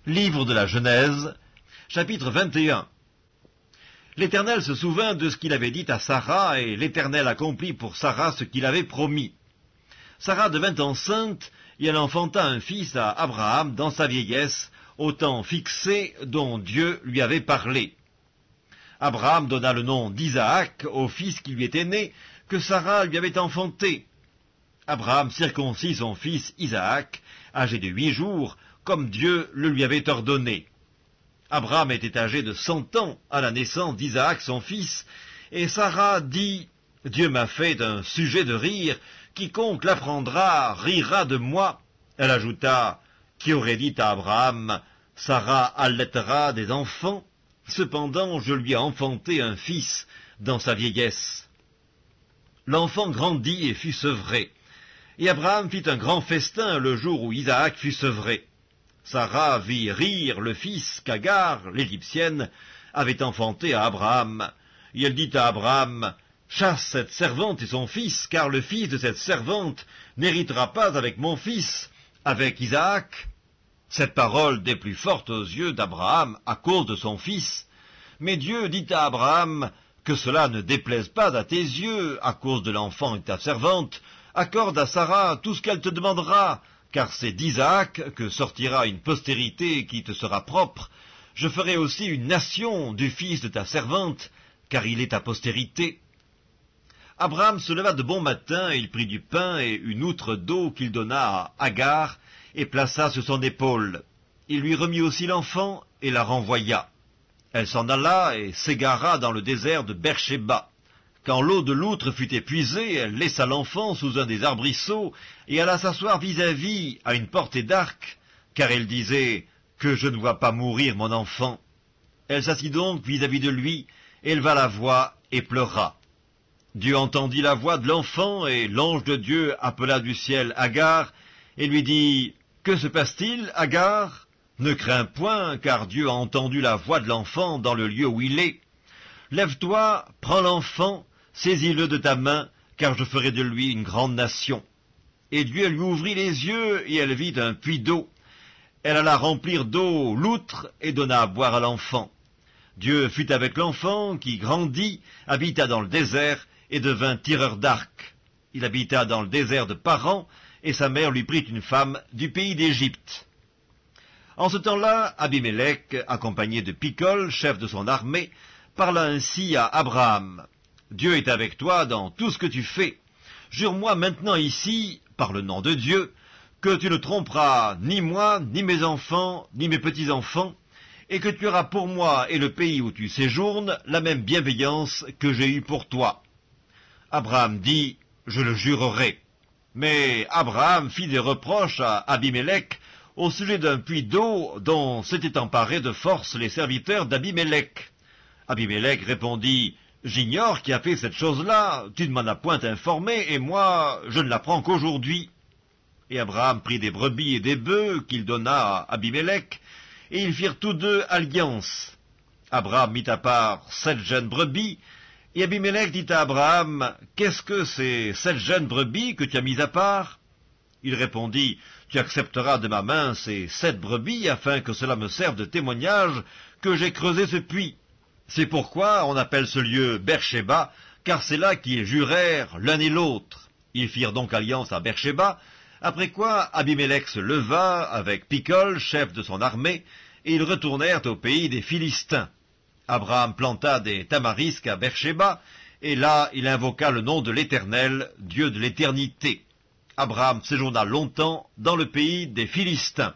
Livre de la Genèse, chapitre 21. L'Éternel se souvint de ce qu'il avait dit à Sarah, et l'Éternel accomplit pour Sarah ce qu'il avait promis. Sarah devint enceinte, et elle enfanta un fils à Abraham dans sa vieillesse, au temps fixé dont Dieu lui avait parlé. Abraham donna le nom d'Isaac au fils qui lui était né, que Sarah lui avait enfanté. Abraham circoncit son fils Isaac, âgé de 8 jours, comme Dieu le lui avait ordonné. Abraham était âgé de 100 ans à la naissance d'Isaac son fils, et Sarah dit « Dieu m'a fait un sujet de rire, quiconque l'apprendra rira de moi. » Elle ajouta « Qui aurait dit à Abraham, Sarah allaitera des enfants, cependant je lui ai enfanté un fils dans sa vieillesse. » L'enfant grandit et fut sevré. Et Abraham fit un grand festin le jour où Isaac fut sevré. Sarah vit rire le fils qu'Agar, l'Égyptienne, avait enfanté à Abraham. Et elle dit à Abraham, « Chasse cette servante et son fils, car le fils de cette servante n'héritera pas avec mon fils, avec Isaac. » Cette parole des plus fortes aux yeux d'Abraham à cause de son fils. Mais Dieu dit à Abraham, « Que cela ne déplaise pas à tes yeux à cause de l'enfant et de ta servante, accorde à Sarah tout ce qu'elle te demandera, car c'est d'Isaac que sortira une postérité qui te sera propre. Je ferai aussi une nation du fils de ta servante, car il est ta postérité. » Abraham se leva de bon matin, et il prit du pain et une outre d'eau qu'il donna à Agar, et plaça sur son épaule. Il lui remit aussi l'enfant, et la renvoya. Elle s'en alla et s'égara dans le désert de Beersheba. Quand l'eau de l'outre fut épuisée, elle laissa l'enfant sous un des arbrisseaux et alla s'asseoir vis-à-vis à une portée d'arc, car elle disait « Que je ne vois pas mourir mon enfant. » Elle s'assit donc vis-à-vis de lui, éleva la voix et pleura. Dieu entendit la voix de l'enfant, et l'ange de Dieu appela du ciel Agar, et lui dit « Que se passe-t-il, Agar? Ne crains point, car Dieu a entendu la voix de l'enfant dans le lieu où il est. Lève-toi, prends l'enfant, saisis-le de ta main, car je ferai de lui une grande nation. » Et Dieu lui ouvrit les yeux, et elle vit un puits d'eau. Elle alla remplir d'eau l'outre, et donna à boire à l'enfant. Dieu fut avec l'enfant, qui grandit, habita dans le désert, et devint tireur d'arc. Il habita dans le désert de Paran, et sa mère lui prit une femme du pays d'Égypte. En ce temps-là, Abimélec, accompagné de Picol, chef de son armée, parla ainsi à Abraham. « Dieu est avec toi dans tout ce que tu fais. Jure-moi maintenant ici, par le nom de Dieu, que tu ne tromperas ni moi, ni mes enfants, ni mes petits-enfants, et que tu auras pour moi et le pays où tu séjournes la même bienveillance que j'ai eue pour toi. » Abraham dit, « Je le jurerai. » Mais Abraham fit des reproches à Abimélec au sujet d'un puits d'eau dont s'étaient emparés de force les serviteurs d'Abimélec. Abimélec répondit, « J'ignore qui a fait cette chose-là, tu ne m'en as point informé, et moi, je ne l'apprends qu'aujourd'hui. » Et Abraham prit des brebis et des bœufs qu'il donna à Abimélec, et ils firent tous deux alliance. Abraham mit à part 7 jeunes brebis, et Abimélec dit à Abraham, « Qu'est-ce que ces 7 jeunes brebis que tu as mis à part ?» Il répondit, « Tu accepteras de ma main ces 7 brebis, afin que cela me serve de témoignage que j'ai creusé ce puits. » C'est pourquoi on appelle ce lieu Beersheba, car c'est là qu'ils jurèrent l'un et l'autre. Ils firent donc alliance à Beersheba, après quoi Abimélec se leva avec Picol, chef de son armée, et ils retournèrent au pays des Philistins. Abraham planta des tamarisques à Beersheba, et là il invoqua le nom de l'Éternel, Dieu de l'éternité. Abraham séjourna longtemps dans le pays des Philistins.